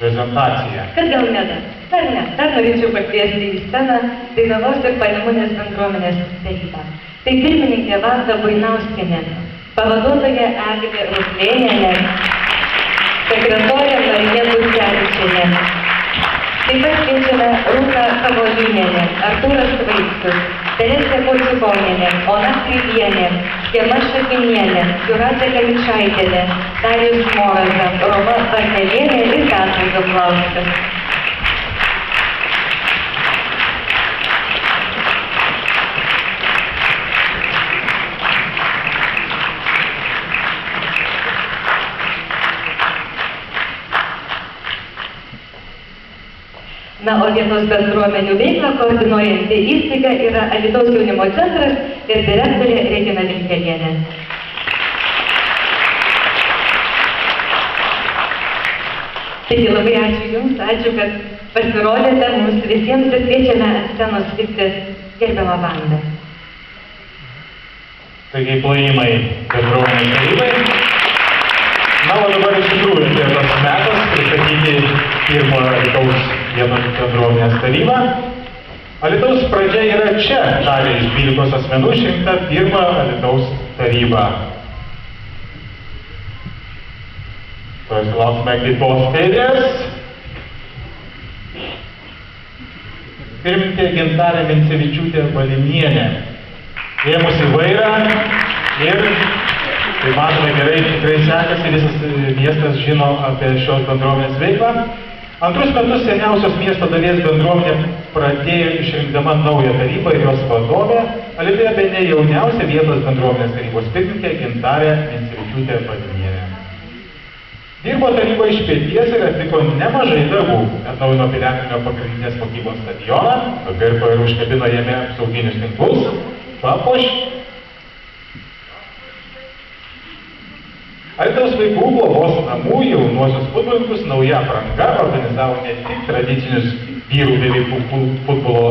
prezentaciją. Kad gal ne dar? Dar norėčiau pakviesti į sceną Dainavos ir Panemunės bendruomenės tarybą. Tai pirmininkė Vanda Buinauskienė, pavaduotoja Eglė Ruslėnienė, sekretorė Marija Bucevičienė. Taip pat kviečiame Rūtą Kavolynienę, Artūras Vaitkus, Teresė Pocikonienė, Ona Kryvienė, Skema Šapinienė, Jūratė Kaličaitienė, Darius Moraza, Roma Varnelienė ir Petras Zaplauskas. Na, o vietos bendruomenių veiklą koordinuojanti įstaiga yra Alytaus jaunimo centras ir direktorė Regina Vilkelienė. Taigi labai ačiū Jums, ačiū, kad pasirodėte mums visiems ir kviečiame ant scenos likti gerbiamą Vandą. Taigi plojimai bendruomenių tarybai. Na, o dabar iš tikrųjų atėjo tas metas pristatyti pirmojo Alytaus vietos bendruomenės tarybą. Alytaus pradžia yra čia, tarė iš 12 asmenų išrinkta pirmojo Alytaus taryba. Tuoj sulauksime kitos eilės. Pirmininkė Gintarė Mincevičiūtė Balinienė. Ėmusi vairą ir, tai matome gerai, tikrai sekasi, visas miestas žino apie šios bendruomenės veiklą. Antrus metus seniausios miesto dalies bendruomenė pradėjo išrinkdama naują tarybą ir jos vadovę, Alytuje bene jauniausia vietos bendruomenės tarybos pirmininkė Gintarė Mincevičiūtė Balinienė. Dirbo taryba iš pieties ir atliko nemažai darbų. Atnaujino Piliakalnio pagrindinės mokyklos stadioną, nupirko ir užkabino jame apsauginius tinklus, papuoš. Alytaus vaikų globos namų jaunuosius futbolininkus nauja apranga organizavo ne tik tradicinius vyrų beveikų futbolo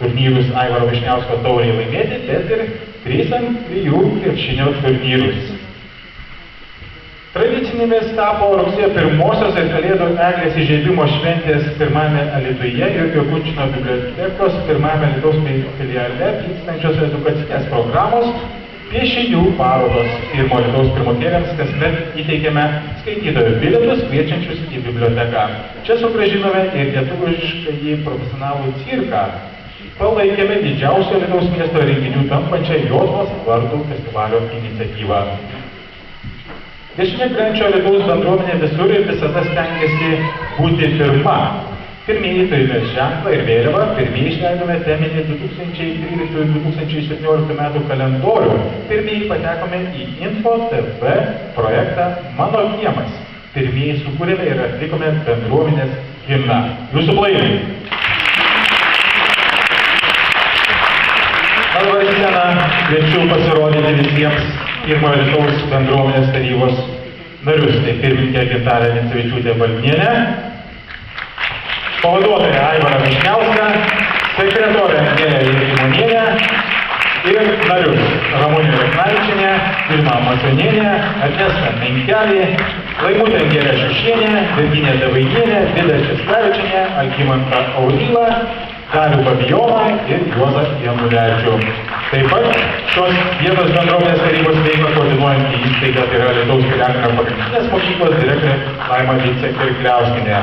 turnyrus Aivaro Višniausko taurei laimėti, bet ir 3x3 krepšinio turnyrus. Tradicinėmis tapo rugsėjo 1-osios ir Kalėdų eglės įžiebimo šventės pirmame Alytuje ir Jokučino bibliotekos pirmame Alytaus filiale vykstančios edukacinės programos piešinių parodos pirmo Alytaus pirmokėliams kasmet įteikiame skaitytojų bilietus kviečiančius į biblioteką. Čia sugrąžinome ir lietuviškąjį profesionalų cirką. Palaikėme didžiausio Alytaus miesto renginių tampančią Jodvos vartų festivalio iniciatyvą. Dešinėkrančio Alytaus bendruomenė visur ir visada stengiasi būti pirma. Pirmieji turime ženklą ir vėliavą, pirmieji išleidome teminį 2013-2017 metų kalendorių, pirmieji patekome į Info TV projektą Mano kiemas. Pirmieji sukūrėme ir atlikome bendruomenės himną. Jūsų plojimai. Dabar į sceną kviečiu pasirodyti visiems pirmojo Alytaus bendruomenės tarybos narius. Tai pirmininkė Gintarė Mincevičiūtė Balinienė, pavaduotoja Aivarą Višniauską, sekretorė Angelė Jurgimonienė ir narius Ramunė Reknavičienė, Vilma Masonienė, Ernesta Menkelė, Laimutė Angelė Šušienė, Virginija Davainienė, Vida Šeskavičienė, Algimantą Aurylą, Darių Babijoną ir Juozą Janulevičių. Taip pat šios vietos bendruomenės tarybos veiklą koordinuojantį įstaigą, tai yra Alytaus Piliakalnio pagrindinės mokyklos direktorė Laima Vicė Kirkliauskienė.